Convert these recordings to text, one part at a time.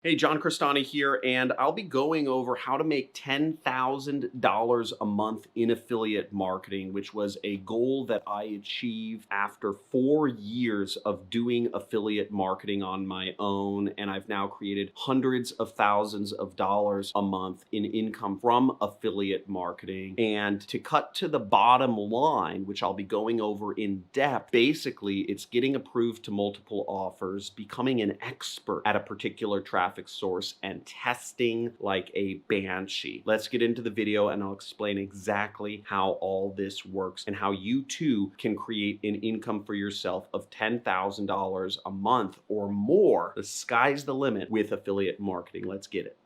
Hey, John Crestani here, and I'll be going over how to make $10,000 a month in affiliate marketing, which was a goal that I achieved after 4 years of doing affiliate marketing on my own. And I've now created hundreds of thousands of dollars a month in income from affiliate marketing. And to cut to the bottom line, which I'll be going over in depth, basically, it's getting approved to multiple offers, becoming an expert at a particular traffic source, and testing like a banshee. Let's get into the video and I'll explain exactly how all this works and how you too can create an income for yourself of $10,000 a month or more. The sky's the limit with affiliate marketing. Let's get it.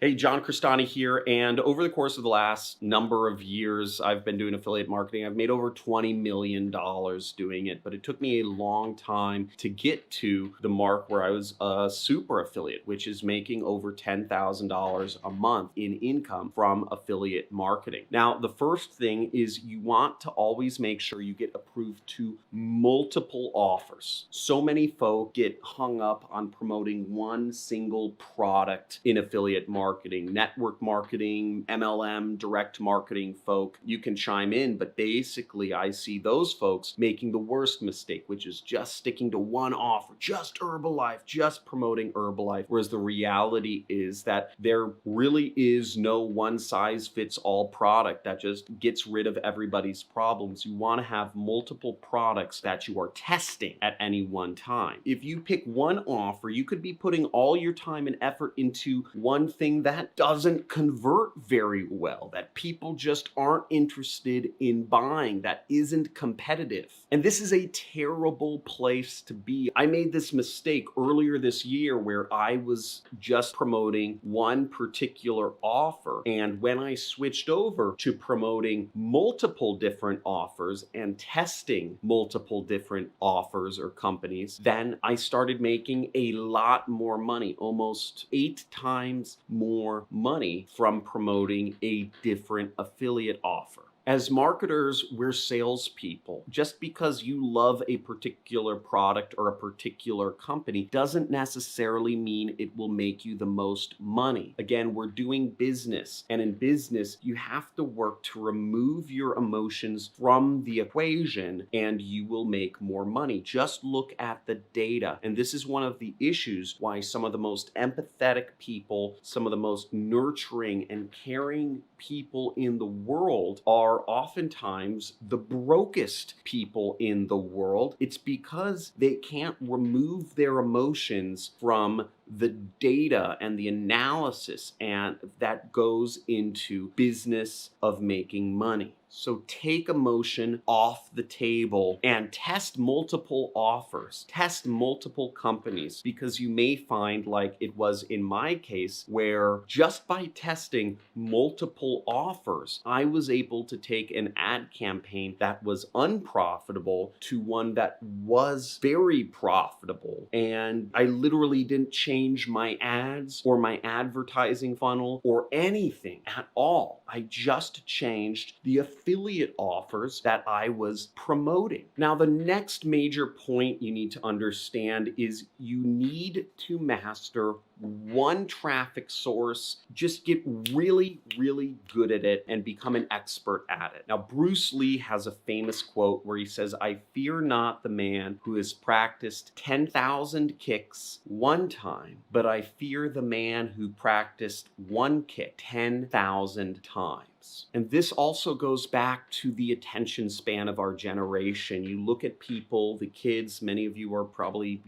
Hey, John Crestani here, and over the course of the last number of years, I've been doing affiliate marketing. I've made over $20 million doing it, but it took me a long time to get to the mark where I was a super affiliate, which is making over $10,000 a month in income from affiliate marketing. Now, the first thing is you want to always make sure you get approved to multiple offers. So many folk get hung up on promoting one single product in affiliate marketing. Network marketing, MLM, direct marketing folk, you can chime in, but basically I see those folks making the worst mistake, which is just sticking to one offer, just Herbalife, just promoting Herbalife, whereas the reality is that there really is no one size fits all product that just gets rid of everybody's problems. You want to have multiple products that you are testing at any one time. If you pick one offer, you could be putting all your time and effort into one thing that doesn't convert very well, that people just aren't interested in buying, that isn't competitive. And this is a terrible place to be. I made this mistake earlier this year where I was just promoting one particular offer. And when I switched over to promoting multiple different offers and testing multiple different offers or companies, then I started making a lot more money, almost 8 times more money from promoting a different affiliate offer. As marketers, we're salespeople. Just because you love a particular product or a particular company doesn't necessarily mean it will make you the most money. Again, we're doing business, and in business, you have to work to remove your emotions from the equation and you will make more money. Just look at the data. And this is one of the issues why some of the most empathetic people, some of the most nurturing and caring people in the world are oftentimes the brokest people in the world. It's because they can't remove their emotions from the data and the analysis and that goes into business of making money. So take emotion off the table and test multiple offers, test multiple companies, because you may find, like it was in my case, where just by testing multiple offers, I was able to take an ad campaign that was unprofitable to one that was very profitable. And I literally didn't change my ads or my advertising funnel or anything at all. I just changed the affiliate offers that I was promoting. Now, the next major point you need to understand is you need to master one traffic source. Just get really, really good at it and become an expert at it. Now, Bruce Lee has a famous quote where he says, "I fear not the man who has practiced 10,000 kicks one time, but I fear the man who practiced one kick 10,000 times." And this also goes back to the attention span of our generation. You look at people, the kids, many of you are probably,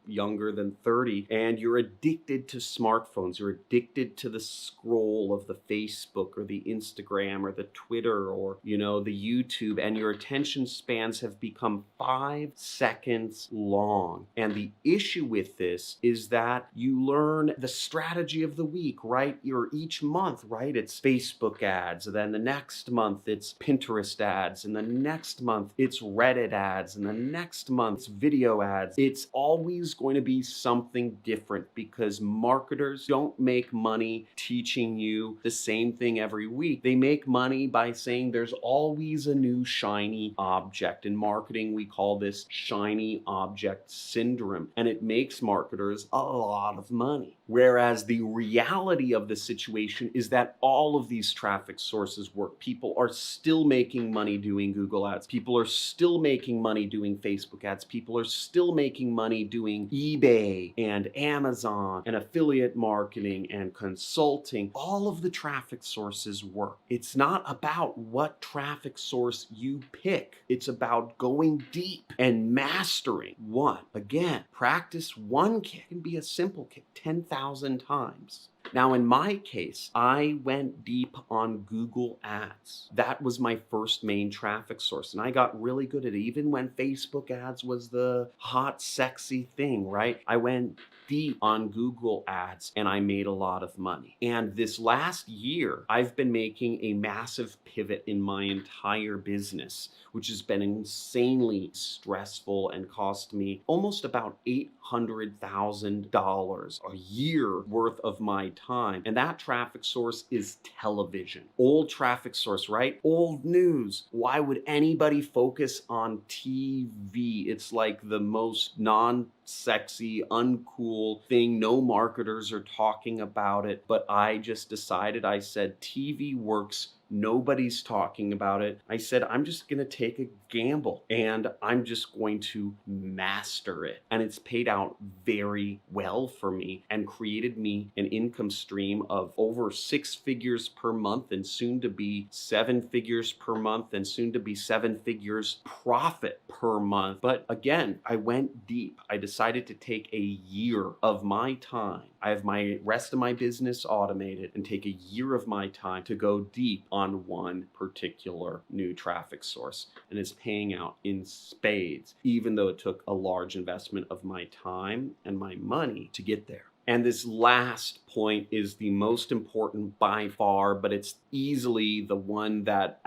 younger than 30, and you're addicted to smartphones. You're addicted to the scroll of the Facebook or the Instagram or the Twitter or, the YouTube, and your attention spans have become 5 seconds long. And the issue with this is that you learn the strategy of the week, right? Or each month, right? It's Facebook ads, ads. And then the next month it's Pinterest ads. And the next month it's Reddit ads. And the next month it's video ads. It's always going to be something different because marketers don't make money teaching you the same thing every week. They make money by saying there's always a new shiny object. In marketing, we call this shiny object syndrome, and it makes marketers a lot of money. Whereas the reality of the situation is that all of these traffic sources work. People are still making money doing Google ads. People are still making money doing Facebook ads. People are still making money doing eBay and Amazon and affiliate marketing and consulting. All of the traffic sources work. It's not about what traffic source you pick. It's about going deep and mastering one. Again, practice one kick can be a simple kick 10,000 times. Now, in my case, I went deep on Google ads. That was my first main traffic source, and I got really good at it. Even when Facebook ads was the hot, sexy thing, right? I went deep on Google ads and I made a lot of money. And this last year, I've been making a massive pivot in my entire business, which has been insanely stressful and cost me almost about $800,000 a year worth of my time. And that traffic source is television. Old traffic source, right? Old news. Why would anybody focus on TV? It's like the most non-sexy, uncool thing. No marketers are talking about it, but I just decided, I said, TV works. Nobody's talking about it. I said, I'm just going to take a gamble and I'm just going to master it. And it's paid out very well for me and created me an income stream of over 6 figures per month and soon to be 7 figures per month and soon to be 7 figures profit per month. But again, I went deep. I decided to take a year of my time. I have my rest of my business automated and take a year of my time to go deep on one particular new traffic source. And it's paying out in spades, even though it took a large investment of my time and my money to get there. And this last point is the most important by far, but it's easily the one that,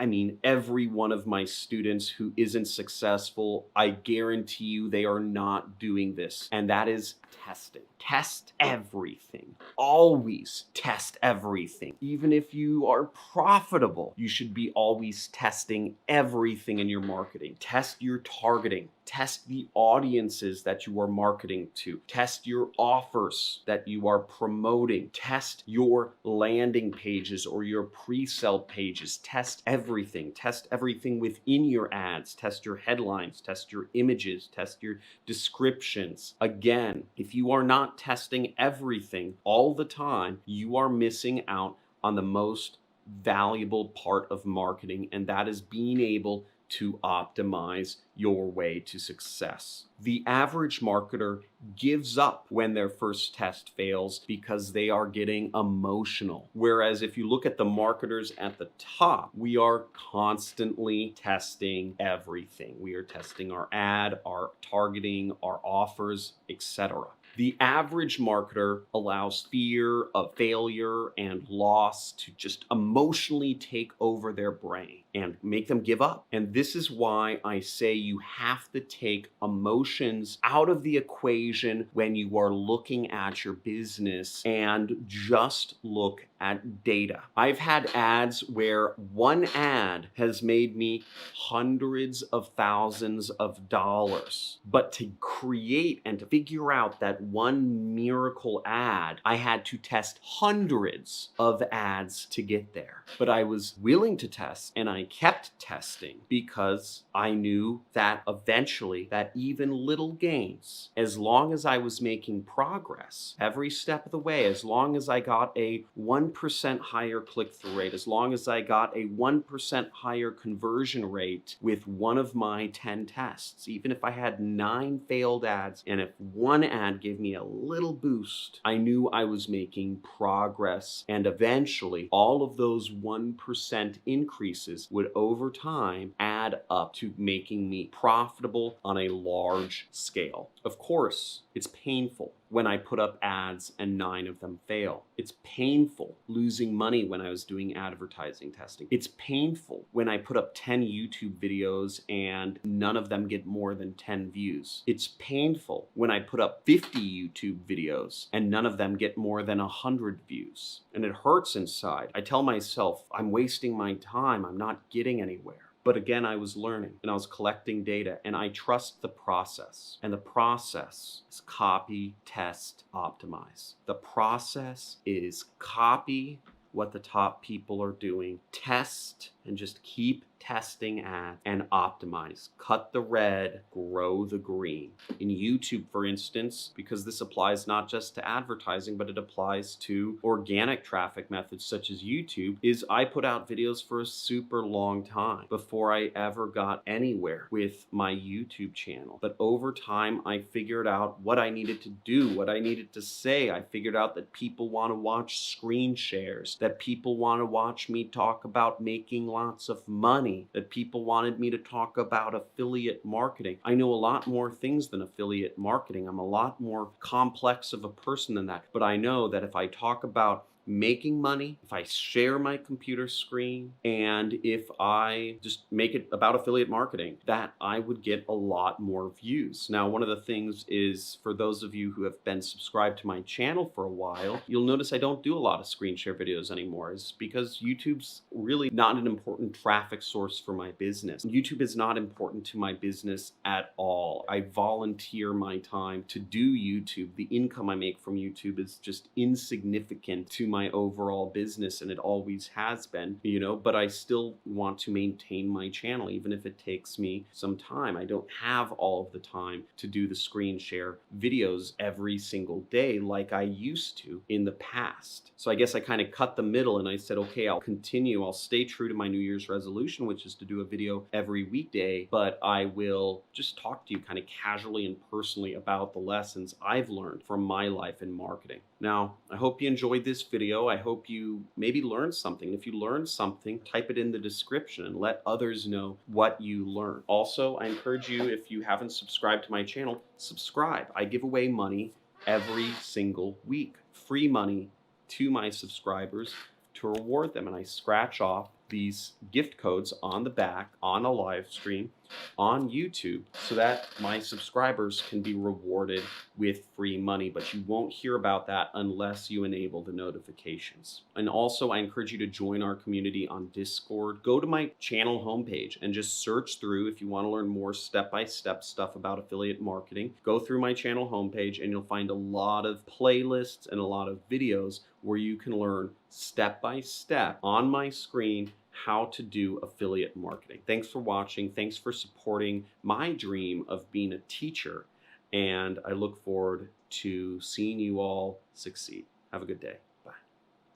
every one of my students who isn't successful, I guarantee you they are not doing this. And that is testing. Test everything. Always test everything. Even if you are profitable, you should be always testing everything in your marketing. Test your targeting. Test the audiences that you are marketing to. Test your offers that you are promoting. Test your landing pages or your pre-sale pages. Test everything. Test everything within your ads. Test your headlines. Test your images. Test your descriptions. Again, if you are not testing everything all the time, you are missing out on the most valuable part of marketing, and that is being able to optimize your way to success. The average marketer gives up when their first test fails because they are getting emotional. Whereas if you look at the marketers at the top, we are constantly testing everything. We are testing our ad, our targeting, our offers, etc. The average marketer allows fear of failure and loss to just emotionally take over their brain and make them give up. And this is why I say you have to take emotions out of the equation when you are looking at your business and just look at data. I've had ads where one ad has made me hundreds of thousands of dollars. But to create and to figure out that one miracle ad, I had to test hundreds of ads to get there. But I was willing to test and I kept testing because I knew that eventually that even little gains, as long as I was making progress every step of the way, as long as I got a 1% higher click-through rate, as long as I got a 1% higher conversion rate with one of my 10 tests, even if I had 9 failed ads and if one ad gave me a little boost, I knew I was making progress, and eventually all of those 1% increases would over time add up to making me profitable on a large scale. Of course, it's painful. when I put up ads and 9 of them fail. It's painful losing money when I was doing advertising testing. It's painful when I put up 10 YouTube videos and none of them get more than 10 views. It's painful when I put up 50 YouTube videos and none of them get more than 100 views. And it hurts inside. I tell myself, I'm wasting my time. I'm not getting anywhere. But again, I was learning and I was collecting data, and I trust the process. And the process is copy, test, optimize. The process is copy what the top people are doing, test, and just keep testing ads and optimize. Cut the red, grow the green. In YouTube, for instance, because this applies not just to advertising, but it applies to organic traffic methods such as YouTube, is I put out videos for a super long time before I ever got anywhere with my YouTube channel. But over time, I figured out what I needed to do, what I needed to say. I figured out that people want to watch screen shares, that people want to watch me talk about making lots of money, that people wanted me to talk about affiliate marketing. I know a lot more things than affiliate marketing. I'm a lot more complex of a person than that. But I know that if I talk about making money, if I share my computer screen, and if I just make it about affiliate marketing, that I would get a lot more views. Now, one of the things is, for those of you who have been subscribed to my channel for a while, you'll notice I don't do a lot of screen share videos anymore. It's because YouTube's really not an important traffic source for my business. YouTube is not important to my business at all. I volunteer my time to do YouTube. The income I make from YouTube is just insignificant to my overall business, and it always has been, but I still want to maintain my channel, even if it takes me some time. I don't have all of the time to do the screen share videos every single day like I used to in the past. So I guess I kind of cut the middle and I said, okay, I'll stay true to my New Year's resolution, which is to do a video every weekday, but I will just talk to you kind of casually and personally about the lessons I've learned from my life in marketing. Now, I hope you enjoyed this video. I hope you maybe learned something. If you learned something, type it in the description and let others know what you learned. Also, I encourage you, if you haven't subscribed to my channel, subscribe. I give away money every single week, free money to my subscribers to reward them. And I scratch off these gift codes on the back on a live stream on YouTube so that my subscribers can be rewarded with free money, but you won't hear about that unless you enable the notifications. And also, I encourage you to join our community on Discord. Go to my channel homepage and just search through, if you want to learn more step-by-step stuff about affiliate marketing, go through my channel homepage and you'll find a lot of playlists and a lot of videos where you can learn step-by-step on my screen how to do affiliate marketing. Thanks for watching. Thanks for supporting my dream of being a teacher. And I look forward to seeing you all succeed. Have a good day. Bye.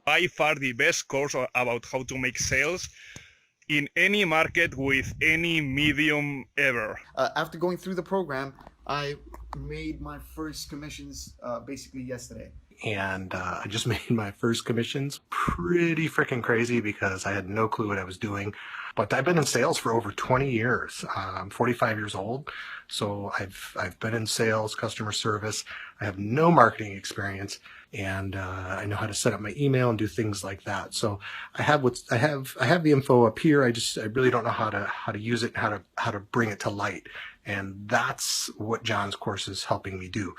By far the best course about how to make sales in any market with any medium ever. After going through the program, I made my first commissions basically yesterday. And I just made my first commissions. Pretty freaking crazy because I had no clue what I was doing. But I've been in sales for over 20 years. I'm 45 years old, so I've been in sales, customer service. I have no marketing experience, and I know how to set up my email and do things like that. So I have the info up here. I really don't know how to use it, and how to bring it to light. And that's what John's course is helping me do.